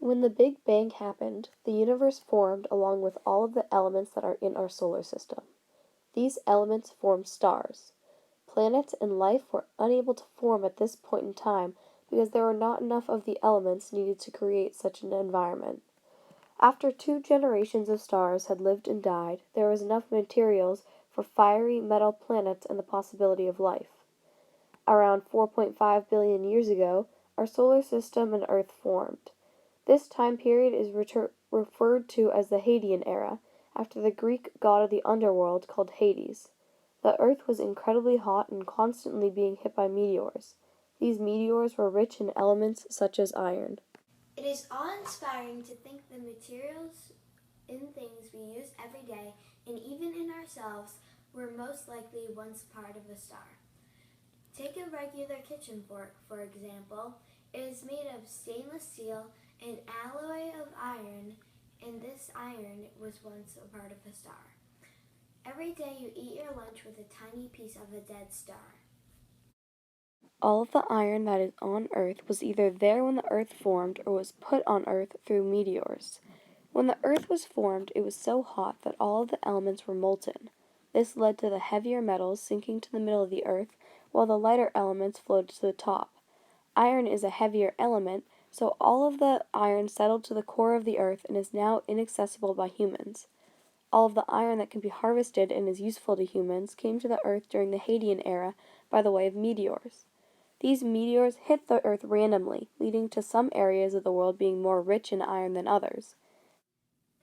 When the Big Bang happened, the universe formed along with all of the elements that are in our solar system. These elements formed stars. Planets and life were unable to form at this point in time because there were not enough of the elements needed to create such an environment. After 2 generations of stars had lived and died, there was enough materials for fiery metal planets and the possibility of life. Around 4.5 billion years ago, our solar system and Earth formed. This time period is referred to as the Hadean era, after the Greek god of the underworld called Hades. The Earth was incredibly hot and constantly being hit by meteors. These meteors were rich in elements such as iron. It is awe-inspiring to think the materials in things we use every day, and even in ourselves, were most likely once part of a star. Take a regular kitchen fork, for example. It is made of stainless steel, an alloy of iron, and this iron was once a part of a star. Every day you eat your lunch with a tiny piece of a dead star. All of the iron that is on Earth was either there when the Earth formed or was put on Earth through meteors. When the Earth was formed, it was so hot that all of the elements were molten. This led to the heavier metals sinking to the middle of the Earth, while the lighter elements floated to the top. Iron is a heavier element, so all of the iron settled to the core of the Earth and is now inaccessible by humans. All of the iron that can be harvested and is useful to humans came to the Earth during the Hadean era by the way of meteors. These meteors hit the Earth randomly, leading to some areas of the world being more rich in iron than others.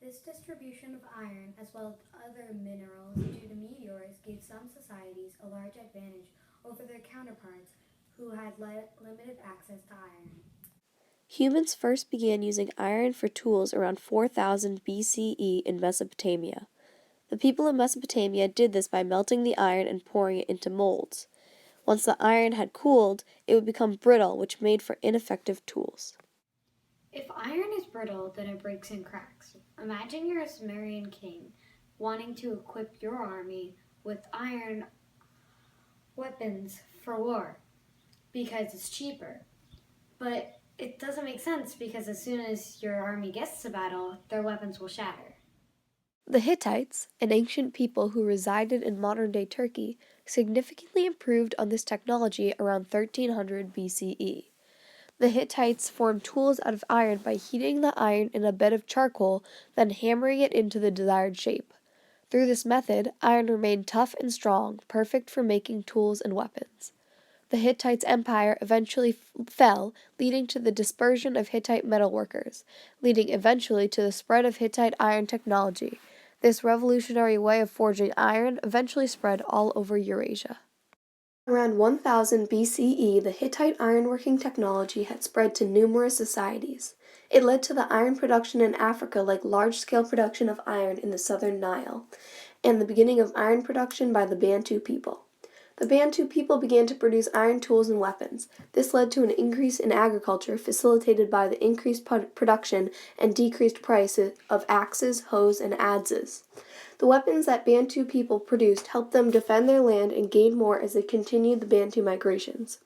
This distribution of iron, as well as other minerals due to meteors, gave some societies a large advantage over their counterparts who had limited access to iron. Humans first began using iron for tools around 4000 BCE in Mesopotamia. The people of Mesopotamia did this by melting the iron and pouring it into molds. Once the iron had cooled, it would become brittle, which made for ineffective tools. If iron is brittle, then it breaks and cracks. Imagine you're a Sumerian king wanting to equip your army with iron weapons for war because it's cheaper. But it doesn't make sense because as soon as your army gets to battle, their weapons will shatter. The Hittites, an ancient people who resided in modern-day Turkey, significantly improved on this technology around 1300 BCE. The Hittites formed tools out of iron by heating the iron in a bed of charcoal, then hammering it into the desired shape. Through this method, iron remained tough and strong, perfect for making tools and weapons. The Hittite empire eventually fell, leading to the dispersion of Hittite metalworkers, leading eventually to the spread of Hittite iron technology. This revolutionary way of forging iron eventually spread all over Eurasia. Around 1000 BCE, the Hittite ironworking technology had spread to numerous societies. It led to the iron production in Africa, like large-scale production of iron in the southern Nile, and the beginning of iron production by the Bantu people. The Bantu people began to produce iron tools and weapons. This led to an increase in agriculture, facilitated by the increased production and decreased prices of axes, hoes, and adzes. The weapons that Bantu people produced helped them defend their land and gain more as they continued the Bantu migrations.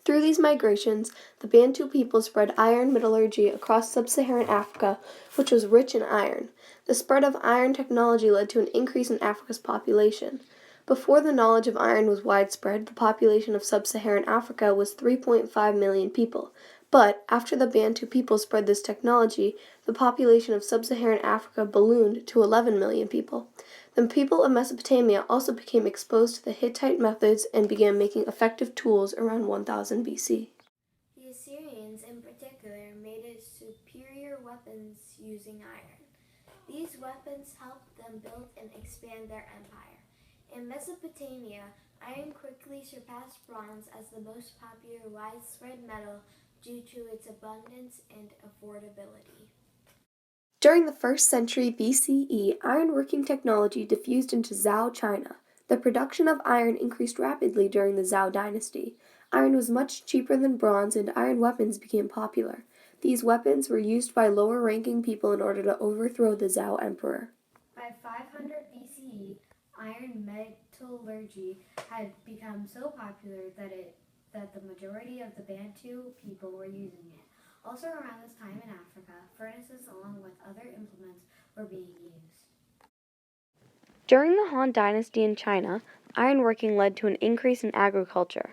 Through these migrations, the Bantu people spread iron metallurgy across sub-Saharan Africa, which was rich in iron. The spread of iron technology led to an increase in Africa's population. Before the knowledge of iron was widespread, the population of sub-Saharan Africa was 3.5 million people. But after the Bantu people spread this technology, the population of sub-Saharan Africa ballooned to 11 million people. The people of Mesopotamia also became exposed to the Hittite methods and began making effective tools around 1000 BC. The Assyrians, in particular, made superior weapons using iron. These weapons helped them build and expand their empire. In Mesopotamia, iron quickly surpassed bronze as the most popular widespread metal due to its abundance and affordability. During the 1st century BCE, ironworking technology diffused into Zhou, China. The production of iron increased rapidly during the Zhou dynasty. Iron was much cheaper than bronze, and iron weapons became popular. These weapons were used by lower-ranking people in order to overthrow the Zhou emperor. By 500 BCE, iron metallurgy had become so popular that the majority of the Bantu people were using it. Also around this time in Africa, furnaces along with other implements were being used. During the Han Dynasty in China, ironworking led to an increase in agriculture.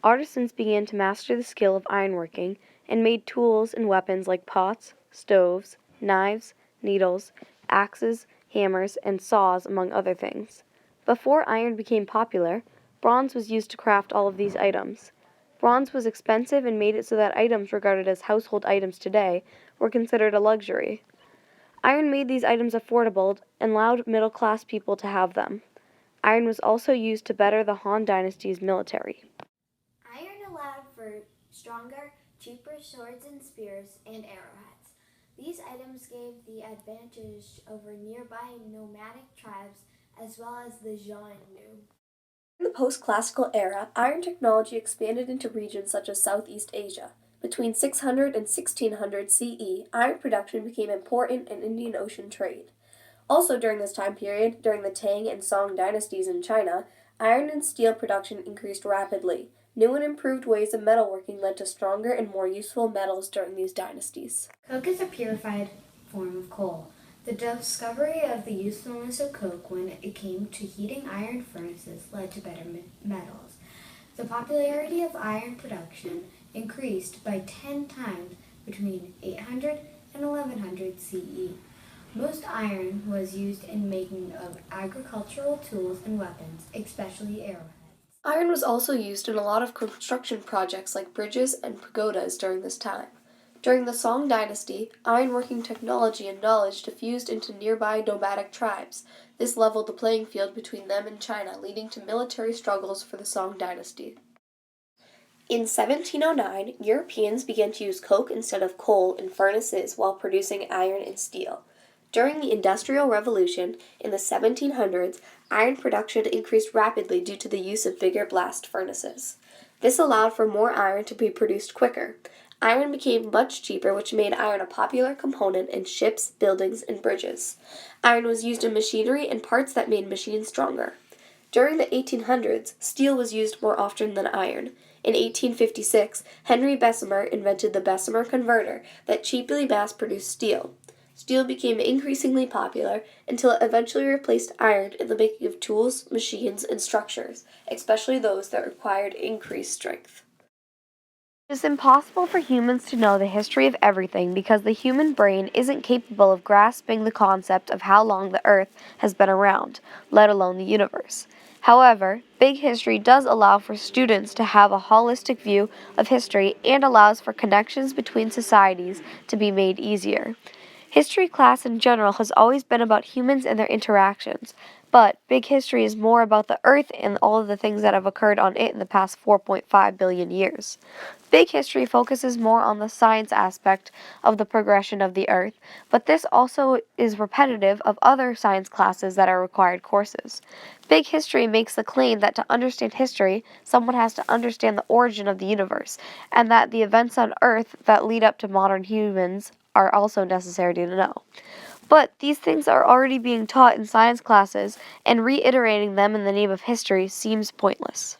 Artisans began to master the skill of ironworking and made tools and weapons like pots, stoves, knives, needles, axes, hammers, and saws, among other things. Before iron became popular, bronze was used to craft all of these items. Bronze was expensive and made it so that items regarded as household items today were considered a luxury. Iron made these items affordable and allowed middle-class people to have them. Iron was also used to better the Han Dynasty's military. Iron allowed for stronger, cheaper swords and spears and arrowheads. These items gave the advantage over nearby nomadic tribes as well as the Xiongnu. In the post-classical era, iron technology expanded into regions such as Southeast Asia. Between 600 and 1600 CE, iron production became important in Indian Ocean trade. Also during this time period, during the Tang and Song dynasties in China, iron and steel production increased rapidly. New and improved ways of metalworking led to stronger and more useful metals during these dynasties. Coke is a purified form of coal. The discovery of the usefulness of coke when it came to heating iron furnaces led to better metals. The popularity of iron production increased by 10 times between 800 and 1100 CE. Most iron was used in making of agricultural tools and weapons, especially arrowheads. Iron was also used in a lot of construction projects like bridges and pagodas during this time. During the Song dynasty, ironworking technology and knowledge diffused into nearby nomadic tribes. This leveled the playing field between them and China, leading to military struggles for the Song dynasty. In 1709, Europeans began to use coke instead of coal in furnaces while producing iron and steel. During the Industrial Revolution in the 1700s, iron production increased rapidly due to the use of bigger blast furnaces. This allowed for more iron to be produced quicker. Iron became much cheaper, which made iron a popular component in ships, buildings, and bridges. Iron was used in machinery and parts that made machines stronger. During the 1800s, steel was used more often than iron. In 1856, Henry Bessemer invented the Bessemer converter that cheaply mass-produced steel. Steel became increasingly popular until it eventually replaced iron in the making of tools, machines, and structures, especially those that required increased strength. It is impossible for humans to know the history of everything because the human brain isn't capable of grasping the concept of how long the Earth has been around, let alone the universe. However, Big History does allow for students to have a holistic view of history and allows for connections between societies to be made easier. History class in general has always been about humans and their interactions, but Big History is more about the Earth and all of the things that have occurred on it in the past 4.5 billion years. Big History focuses more on the science aspect of the progression of the Earth, but this also is repetitive of other science classes that are required courses. Big History makes the claim that to understand history, someone has to understand the origin of the universe, and that the events on Earth that lead up to modern humans are also necessary to know. But these things are already being taught in science classes, and reiterating them in the name of history seems pointless.